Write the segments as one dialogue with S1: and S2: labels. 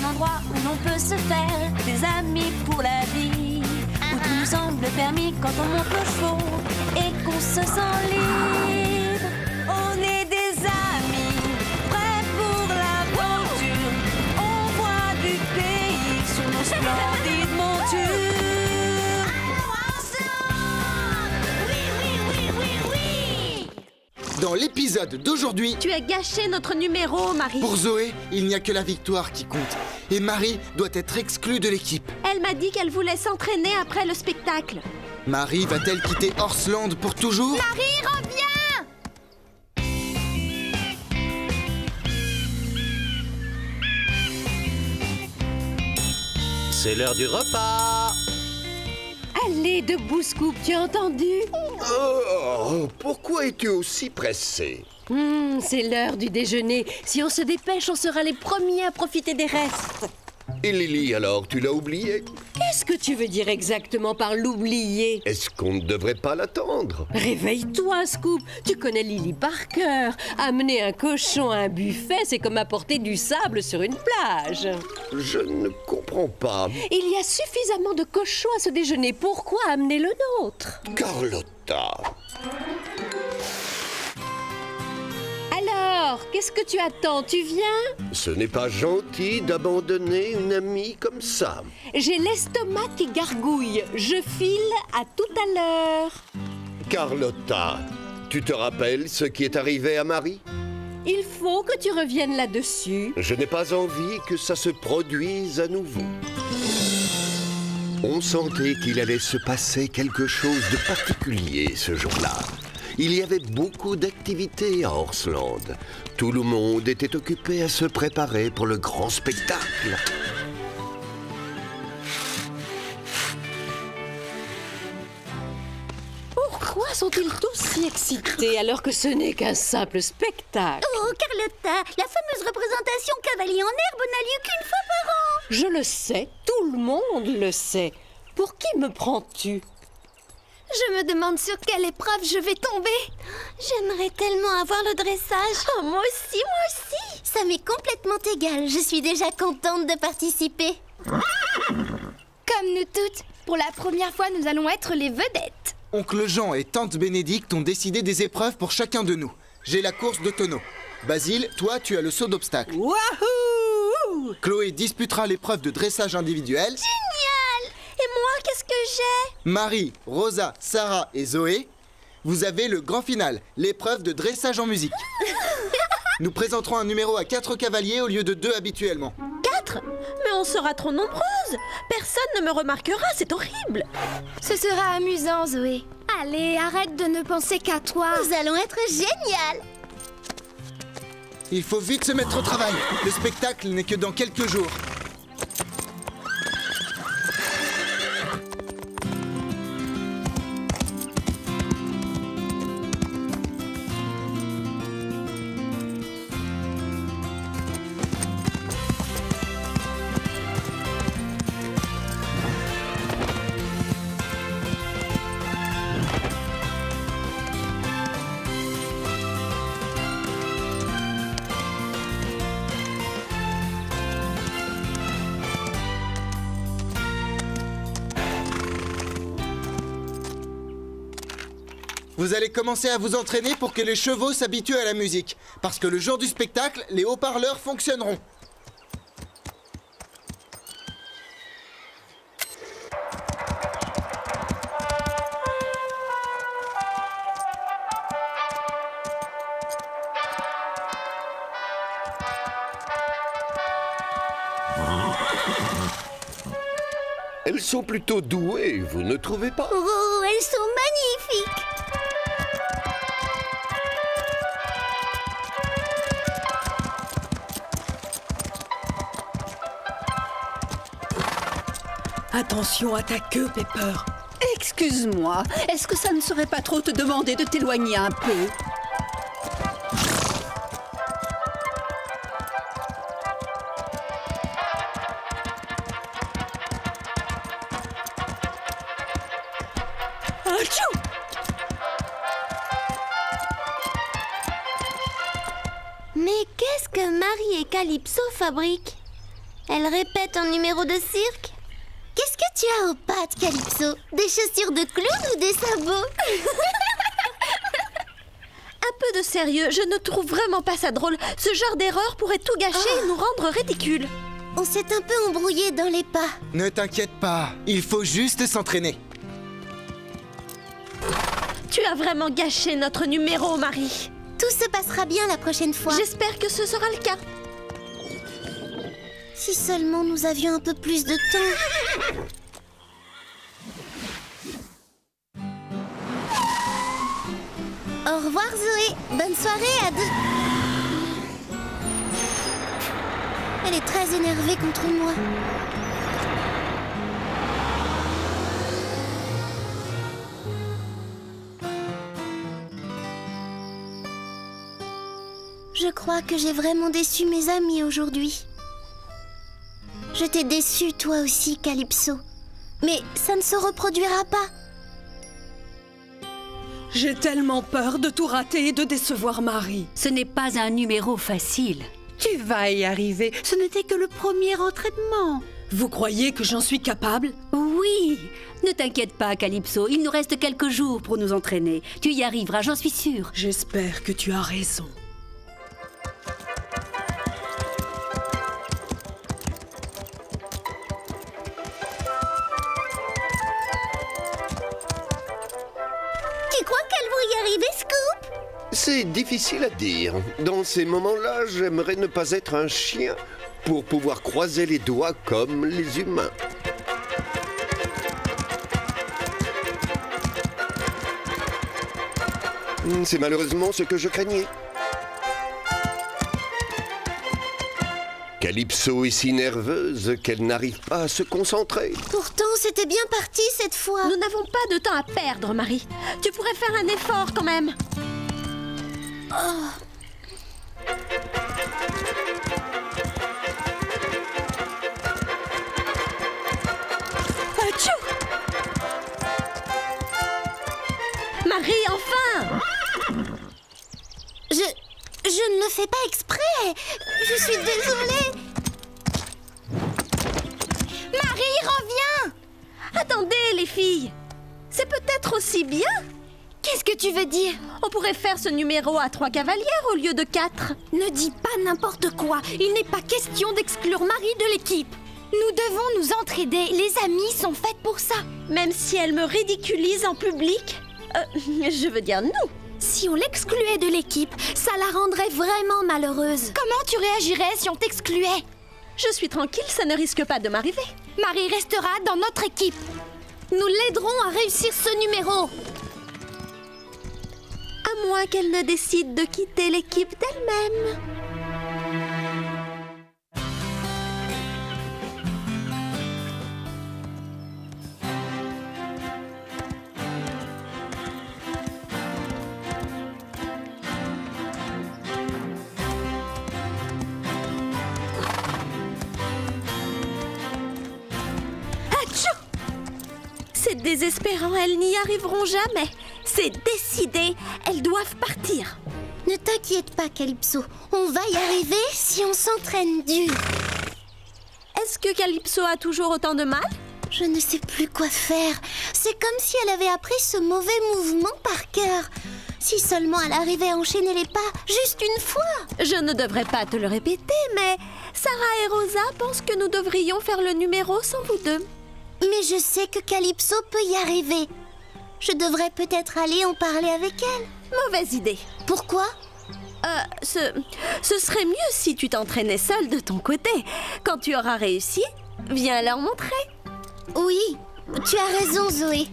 S1: un endroit où l'on peut se faire des amis pour la vie, où tout nous semble permis quand on monte nos chevaux et qu'on se sent libre. On est des amis, prêts pour l'aventure. On voit du pays sur nos splendides montures.
S2: Dans l'épisode d'aujourd'hui...
S3: Tu as gâché notre numéro, Marie.
S2: Pour Zoé, il n'y a que la victoire qui compte. Et Marie doit être exclue de l'équipe.
S3: Elle m'a dit qu'elle voulait s'entraîner après le spectacle.
S2: Marie va-t-elle quitter Horseland pour toujours?
S4: Marie, reviens!
S5: C'est l'heure du repas.
S3: Allez, debout, Scoop, tu as entendu?
S6: Oh, pourquoi es-tu aussi pressé?
S3: C'est l'heure du déjeuner. Si on se dépêche, on sera les premiers à profiter des restes.
S6: Et Lily, alors, tu l'as oublié?
S3: Qu'est-ce que tu veux dire exactement par l'oublier?
S6: Est-ce qu'on ne devrait pas l'attendre?
S3: Réveille-toi, Scoop. Tu connais Lily par cœur. Amener un cochon à un buffet, c'est comme apporter du sable sur une plage.
S6: Je ne comprends pas.
S3: Il y a suffisamment de cochons à ce déjeuner. Pourquoi amener le nôtre?
S6: Carlotta.
S3: Alors, qu'est-ce que tu attends? Tu viens?
S6: Ce n'est pas gentil d'abandonner une amie comme ça.
S3: J'ai l'estomac qui gargouille. Je file à tout à l'heure.
S6: Carlotta, tu te rappelles ce qui est arrivé à Marie?
S3: Il faut que tu reviennes là-dessus.
S6: Je n'ai pas envie que ça se produise à nouveau. On sentait qu'il allait se passer quelque chose de particulier ce jour-là. Il y avait beaucoup d'activités à Horseland. Tout le monde était occupé à se préparer pour le grand spectacle.
S3: Pourquoi sont-ils tous si excités alors que ce n'est qu'un simple spectacle?
S4: Oh, Carlotta, la fameuse représentation Cavalier en herbe n'a lieu qu'une fois par an.
S3: Je le sais, tout le monde le sait. Pour qui me prends-tu?
S4: Je me demande sur quelle épreuve je vais tomber. J'aimerais tellement avoir le dressage. Oh, moi aussi, moi aussi. Ça m'est complètement égal. Je suis déjà contente de participer. Comme nous toutes, pour la première fois, nous allons être les vedettes.
S2: Oncle Jean et tante Bénédicte ont décidé des épreuves pour chacun de nous. J'ai la course de tonneau. Basile, toi, tu as le saut d'obstacle.
S3: Wahoo!
S2: Chloé disputera l'épreuve de dressage individuel.
S4: Génial! Et moi, qu'est-ce que j'ai?
S2: Marie, Rosa, Sarah et Zoé, vous avez le grand final, l'épreuve de dressage en musique. Nous présenterons un numéro à 4 cavaliers au lieu de 2 habituellement.
S3: 4? Mais on sera trop nombreuses. Personne ne me remarquera, c'est horrible.
S4: Ce sera amusant, Zoé. Allez, arrête de ne penser qu'à toi. Nous allons être génial.
S2: Il faut vite se mettre au travail. Le spectacle n'est que dans quelques jours. Vous allez commencer à vous entraîner pour que les chevaux s'habituent à la musique. Parce que le jour du spectacle, les haut-parleurs fonctionneront.
S6: Elles sont plutôt douées, vous ne trouvez pas?
S4: Oh, elles sont magnifiques.
S7: Attention à ta queue, Pepper. Excuse-moi, est-ce que ça ne serait pas trop te demander de t'éloigner un peu? Achou!
S4: Mais qu'est-ce que Marie et Calypso fabriquent? Elle répète un numéro de cirque. Qu'est-ce que tu as aux pattes, Calypso? Des chaussures de clown ou des sabots?
S8: Un peu de sérieux, je ne trouve vraiment pas ça drôle. Ce genre d'erreur pourrait tout gâcher et nous rendre ridicules.
S4: On s'est un peu embrouillé dans les pas.
S2: Ne t'inquiète pas, il faut juste s'entraîner.
S8: Tu as vraiment gâché notre numéro, Marie.
S4: Tout se passera bien la prochaine fois.
S8: J'espère que ce sera le cas.
S4: Si seulement nous avions un peu plus de temps. Au revoir Zoé. Bonne soirée à deux. Elle est très énervée contre moi. Je crois que j'ai vraiment déçu mes amis aujourd'hui. Je t'ai déçu toi aussi, Calypso. Mais ça ne se reproduira pas.
S7: J'ai tellement peur de tout rater et de décevoir Marie.
S3: Ce n'est pas un numéro facile.
S7: Tu vas y arriver. Ce n'était que le premier entraînement. Vous croyez que j'en suis capable?
S3: Oui. Ne t'inquiète pas, Calypso. Il nous reste quelques jours pour nous entraîner. Tu y arriveras, j'en suis sûre.
S7: J'espère que tu as raison.
S4: Tu crois qu'elles vont y arriver, Scoop?
S6: C'est difficile à dire. Dans ces moments-là, j'aimerais ne pas être un chien pour pouvoir croiser les doigts comme les humains. C'est malheureusement ce que je craignais. Calypso est si nerveuse qu'elle n'arrive pas à se concentrer.
S4: Pourtant, c'était bien parti cette fois.
S8: Nous n'avons pas de temps à perdre, Marie. Tu pourrais faire un effort quand même.
S7: Atchou!
S8: Marie, enfin!
S4: Je ne le fais pas exprès. Je suis désolée. Marie, reviens!
S8: Attendez, les filles. C'est peut-être aussi bien.
S4: Qu'est-ce que tu veux dire?
S8: On pourrait faire ce numéro à 3 cavalières au lieu de 4.
S4: Ne dis pas n'importe quoi. Il n'est pas question d'exclure Marie de l'équipe. Nous devons nous entraider. Les amis sont faites pour ça.
S8: Même si elle me ridiculise en public. Je veux dire nous.
S4: Si on l'excluait de l'équipe, ça la rendrait vraiment malheureuse. Comment tu réagirais si on t'excluait?
S8: Je suis tranquille, ça ne risque pas de m'arriver.
S4: Marie restera dans notre équipe. Nous l'aiderons à réussir ce numéro.
S8: À moins qu'elle ne décide de quitter l'équipe d'elle-même. C'est désespérant, elles n'y arriveront jamais. C'est décidé, elles doivent partir.
S4: Ne t'inquiète pas, Calypso. On va y arriver si on s'entraîne dur.
S8: Est-ce que Calypso a toujours autant de mal?
S4: Je ne sais plus quoi faire. C'est comme si elle avait appris ce mauvais mouvement par cœur. Si seulement elle arrivait à enchaîner les pas juste une fois.
S8: Je ne devrais pas te le répéter, mais Sarah et Rosa pensent que nous devrions faire le numéro sans vous deux.
S4: Mais je sais que Calypso peut y arriver. Je devrais peut-être aller en parler avec elle.
S8: Mauvaise idée.
S4: Pourquoi?
S8: Ce serait mieux si tu t'entraînais seule de ton côté. Quand tu auras réussi, viens leur montrer.
S4: Oui, tu as raison, Zoé.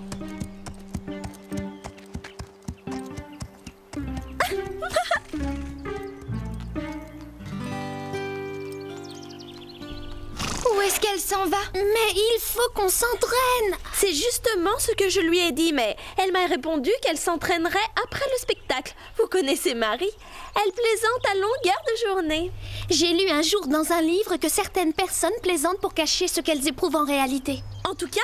S4: Où est-ce qu'elle s'en va? Mais il faut qu'on s'entraîne.
S8: C'est justement ce que je lui ai dit, mais elle m'a répondu qu'elle s'entraînerait après le spectacle. Vous connaissez Marie? Elle plaisante à longueur de journée.
S4: J'ai lu un jour dans un livre que certaines personnes plaisantent pour cacher ce qu'elles éprouvent en réalité.
S8: En tout cas,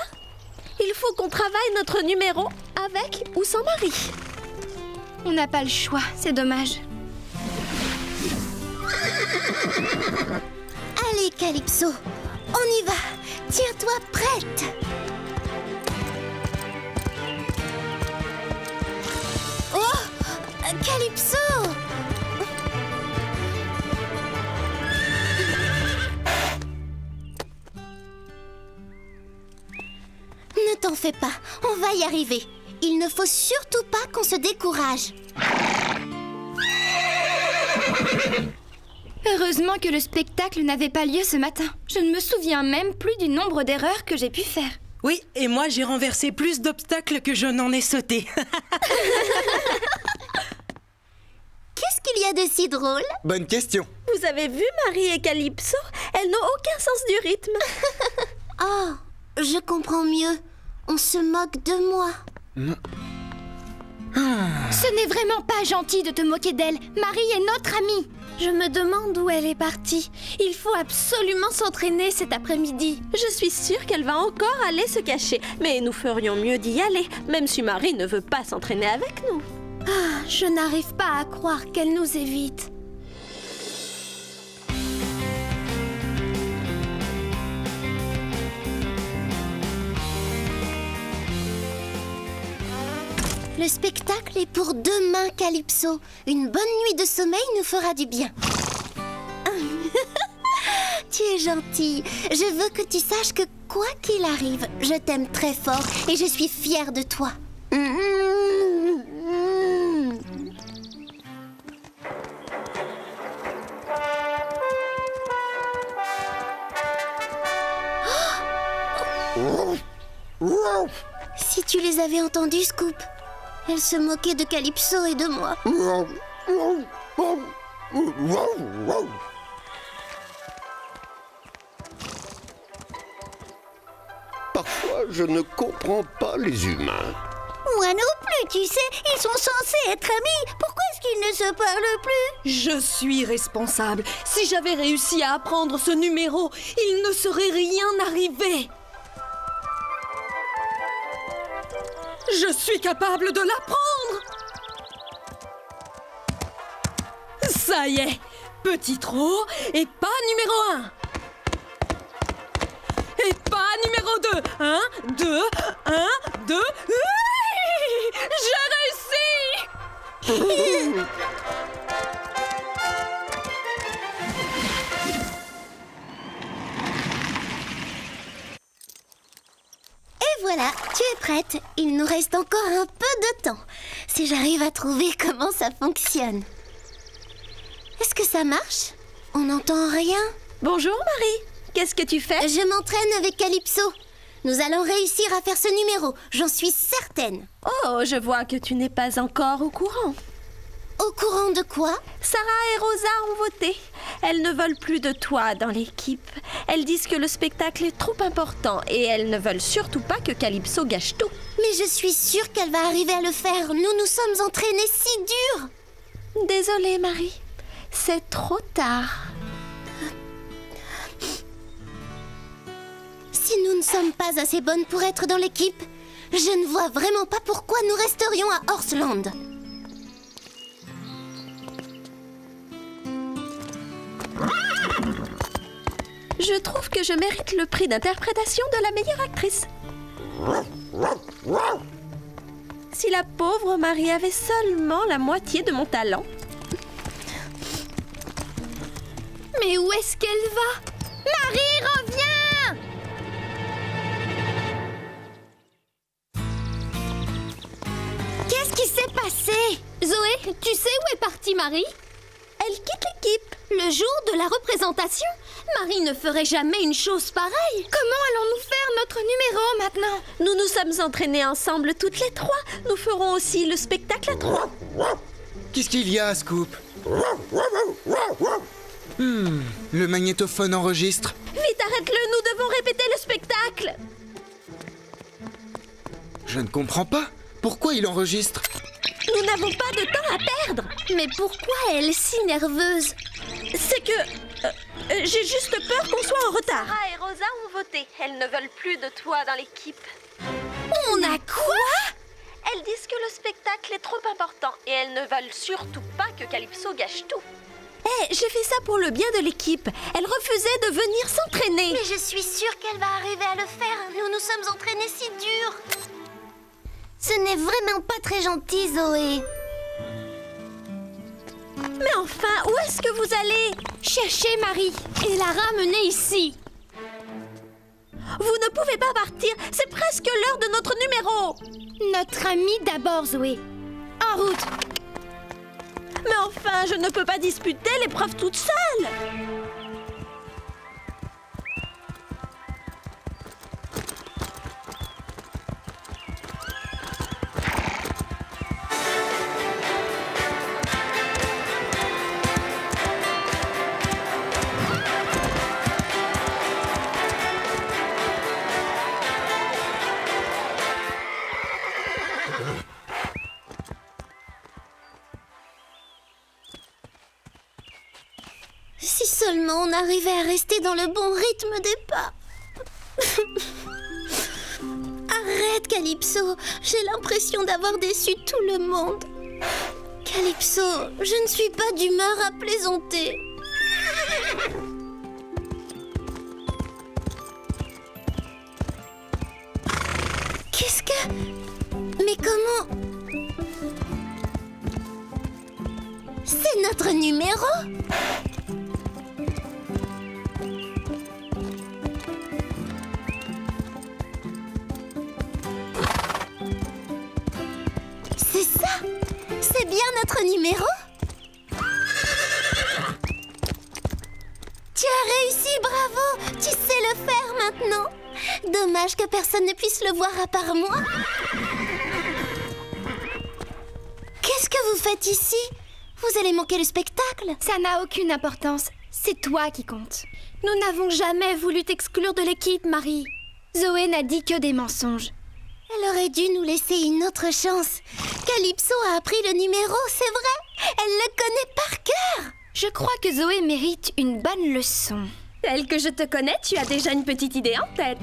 S8: il faut qu'on travaille notre numéro avec ou sans Marie.
S4: On n'a pas le choix, c'est dommage. Allez, Calypso, on y va. Tiens-toi prête. Oh, Calypso! Ne t'en fais pas, on va y arriver. Il ne faut surtout pas qu'on se décourage.
S9: Heureusement que le spectacle n'avait pas lieu ce matin. Je ne me souviens même plus du nombre d'erreurs que j'ai pu faire.
S10: Oui, et moi j'ai renversé plus d'obstacles que je n'en ai sauté.
S4: Qu'est-ce qu'il y a de si drôle?
S2: Bonne question.
S8: Vous avez vu Marie et Calypso? Elles n'ont aucun sens du rythme.
S4: Oh, je comprends mieux. On se moque de moi.
S9: Ce n'est vraiment pas gentil de te moquer d'elle. Marie est notre amie.
S8: Je me demande où elle est partie. Il faut absolument s'entraîner cet après-midi. Je suis sûre qu'elle va encore aller se cacher. Mais nous ferions mieux d'y aller, même si Marie ne veut pas s'entraîner avec nous. Ah, je n'arrive pas à croire qu'elle nous évite.
S4: Le spectacle est pour demain, Calypso. Une bonne nuit de sommeil nous fera du bien. Tu es gentille. Je veux que tu saches que quoi qu'il arrive, je t'aime très fort et je suis fière de toi. Si tu les avais entendus, Scoop. Elle se moquait de Calypso et de moi.
S6: Parfois, je ne comprends pas les humains.
S4: Moi non plus, tu sais. Ils sont censés être amis. Pourquoi est-ce qu'ils ne se parlent plus?
S3: Je suis responsable. Si j'avais réussi à apprendre ce numéro, il ne serait rien arrivé. Je suis capable de l'apprendre. Ça y est, petit trot et pas numéro 1. Et pas numéro 2. 1, 2, 1, 2. J'ai réussi.
S4: Et voilà, tu es prête. Il nous reste encore un peu de temps. Si j'arrive à trouver comment ça fonctionne. Est-ce que ça marche? On n'entend rien.
S8: Bonjour Marie, qu'est-ce que tu fais?
S4: Je m'entraîne avec Calypso. Nous allons réussir à faire ce numéro, j'en suis certaine.
S8: Oh, je vois que tu n'es pas encore au courant.
S4: Au courant de quoi?
S8: Sarah et Rosa ont voté. Elles ne veulent plus de toi dans l'équipe. Elles disent que le spectacle est trop important et elles ne veulent surtout pas que Calypso gâche tout.
S4: Mais je suis sûre qu'elle va arriver à le faire. Nous nous sommes entraînés si dur.
S8: Désolée, Marie. C'est trop tard.
S4: Si nous ne sommes pas assez bonnes pour être dans l'équipe, je ne vois vraiment pas pourquoi nous resterions à Horseland.
S8: Je trouve que je mérite le prix d'interprétation de la meilleure actrice. Si la pauvre Marie avait seulement la moitié de mon talent.
S9: Mais où est-ce qu'elle va? Marie, reviens!
S4: Qu'est-ce qui s'est passé?
S9: Zoé, tu sais où est partie Marie?
S8: Elle quitte l'équipe.
S9: Le jour de la représentation? Marie ne ferait jamais une chose pareille. Comment allons-nous faire notre numéro maintenant?
S8: Nous nous sommes entraînés ensemble toutes les trois. Nous ferons aussi le spectacle à trois.
S2: Qu'est-ce qu'il y a, Scoop? Le magnétophone enregistre.
S8: Vite, arrête-le, nous devons répéter le spectacle.
S2: Je ne comprends pas. Pourquoi il enregistre?
S8: Nous n'avons pas de temps à perdre.
S9: Mais pourquoi elle est si nerveuse?
S8: C'est que... j'ai juste peur qu'on soit en retard. Sarah et Rosa ont voté. Elles ne veulent plus de toi dans l'équipe.
S9: On a quoi?
S8: Elles disent que le spectacle est trop important et elles ne veulent surtout pas que Calypso gâche tout. Hé, j'ai fait ça pour le bien de l'équipe. Elle refusait de venir s'entraîner.
S4: Mais je suis sûre qu'elle va arriver à le faire. Nous nous sommes entraînés si dur. Ce n'est vraiment pas très gentil, Zoé.
S8: Mais enfin, où est-ce que vous allez?
S9: Chercher Marie et la ramener ici.
S8: Vous ne pouvez pas partir. C'est presque l'heure de notre numéro.
S9: Notre amie d'abord, Zoé. En route.
S8: Mais enfin, je ne peux pas disputer l'épreuve toute seule.
S4: Si seulement on arrivait à rester dans le bon rythme des pas. Arrête, Calypso. J'ai l'impression d'avoir déçu tout le monde. Calypso, je ne suis pas d'humeur à plaisanter. Qu'est-ce que... Mais comment... C'est notre numéro? C'est ça? C'est bien notre numéro? Tu as réussi, bravo! Tu sais le faire maintenant. Dommage que personne ne puisse le voir à part moi. Qu'est-ce que vous faites ici? Vous allez manquer le spectacle.
S9: Ça n'a aucune importance. C'est toi qui compte. Nous n'avons jamais voulu t'exclure de l'équipe, Marie. Zoé n'a dit que des mensonges.
S4: Elle aurait dû nous laisser une autre chance. Calypso a appris le numéro, c'est vrai. Elle le connaît par cœur.
S9: Je crois que Zoé mérite une bonne leçon.
S8: Tel que je te connais, tu as déjà une petite idée en tête.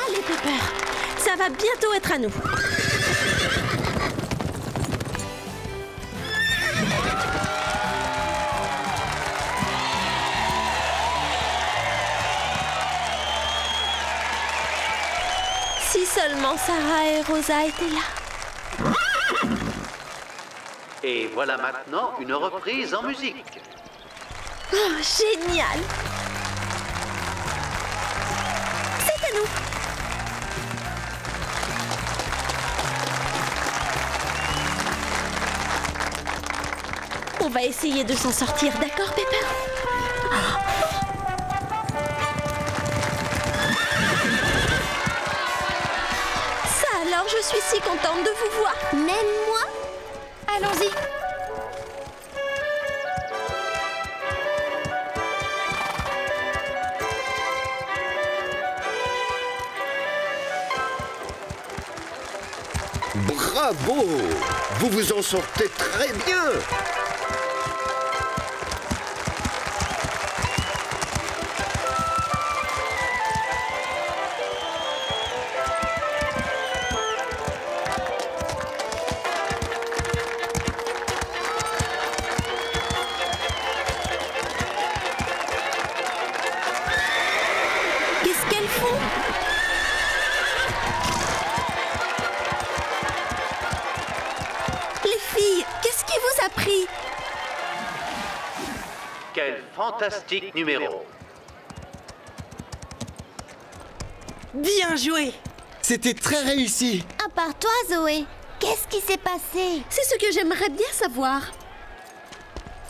S8: Allez, Pepper, ça va bientôt être à nous. Si seulement Sarah et Rosa étaient là.
S5: Et voilà maintenant une reprise en musique.
S8: Oh, génial! C'est à nous! On va essayer de s'en sortir, d'accord, Pepper? Alors, je suis si contente de vous voir.
S4: Même moi?
S9: Allons-y.
S6: Bravo! Vous vous en sortez très bien!
S8: Qu'est-ce qu'elles font? Les filles, qu'est-ce qui vous a pris?
S5: Quel fantastique numéro!
S10: Bien joué!
S2: C'était très réussi.
S4: À part toi, Zoé, qu'est-ce qui s'est passé?
S8: C'est ce que j'aimerais bien savoir.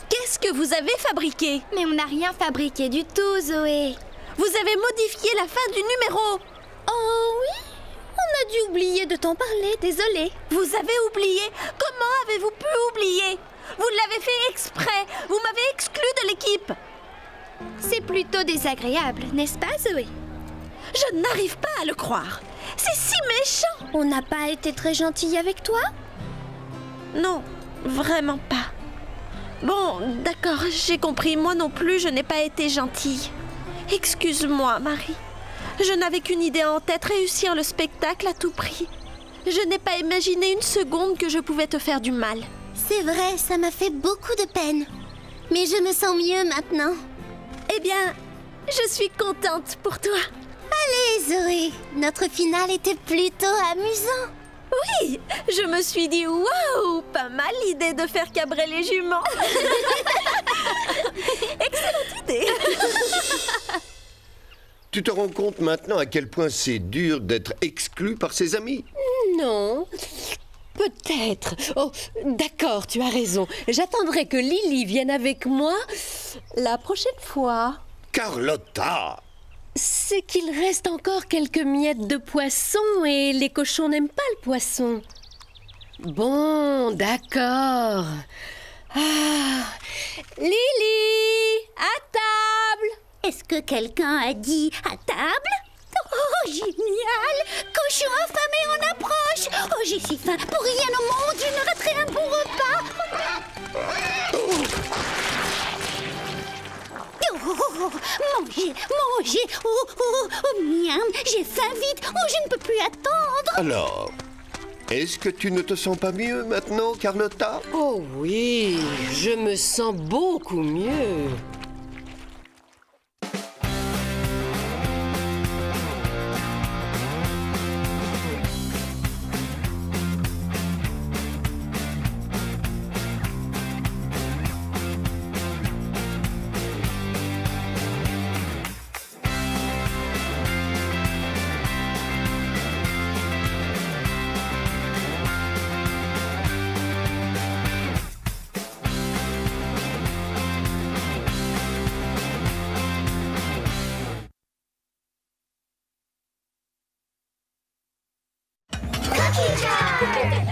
S8: Qu'est-ce que vous avez fabriqué?
S9: Mais on n'a rien fabriqué du tout, Zoé.
S8: Vous avez modifié la fin du numéro.
S9: Oh oui? On a dû oublier de t'en parler, désolée.
S8: Vous avez oublié? Comment avez-vous pu oublier? Vous l'avez fait exprès. Vous m'avez exclu de l'équipe.
S9: C'est plutôt désagréable, n'est-ce pas, Zoé?
S8: Je n'arrive pas à le croire. C'est si méchant.
S9: On n'a pas été très gentille avec toi?
S8: Non, vraiment pas. Bon, d'accord, j'ai compris. Moi non plus, je n'ai pas été gentille. Excuse-moi, Marie. Je n'avais qu'une idée en tête, réussir le spectacle à tout prix. Je n'ai pas imaginé une seconde que je pouvais te faire du mal.
S4: C'est vrai, ça m'a fait beaucoup de peine. Mais je me sens mieux maintenant.
S8: Eh bien, je suis contente pour toi.
S4: Allez, Zoé, notre finale était plutôt amusant.
S8: Oui, je me suis dit, waouh, pas mal l'idée de faire cabrer les juments. Excellente idée.
S6: Tu te rends compte maintenant à quel point c'est dur d'être exclu par ses amis?
S3: Non, peut-être. Oh, d'accord, tu as raison. J'attendrai que Lily vienne avec moi la prochaine fois.
S6: Carlotta!
S3: C'est qu'il reste encore quelques miettes de poisson et les cochons n'aiment pas le poisson. Bon, d'accord. Ah, Lily, à table!
S4: Est-ce que quelqu'un a dit à table? Oh, génial! Cochon affamé en approche! Oh, j'ai si faim! Pour rien au monde, je ne raterai un bon repas! Oh, mangez, mangez! Oh, miam! J'ai faim vite! Oh, je ne peux plus attendre!
S6: Alors, est-ce que tu ne te sens pas mieux maintenant, Carlotta?
S3: Oh oui, je me sens beaucoup mieux.
S4: Cookie Jar!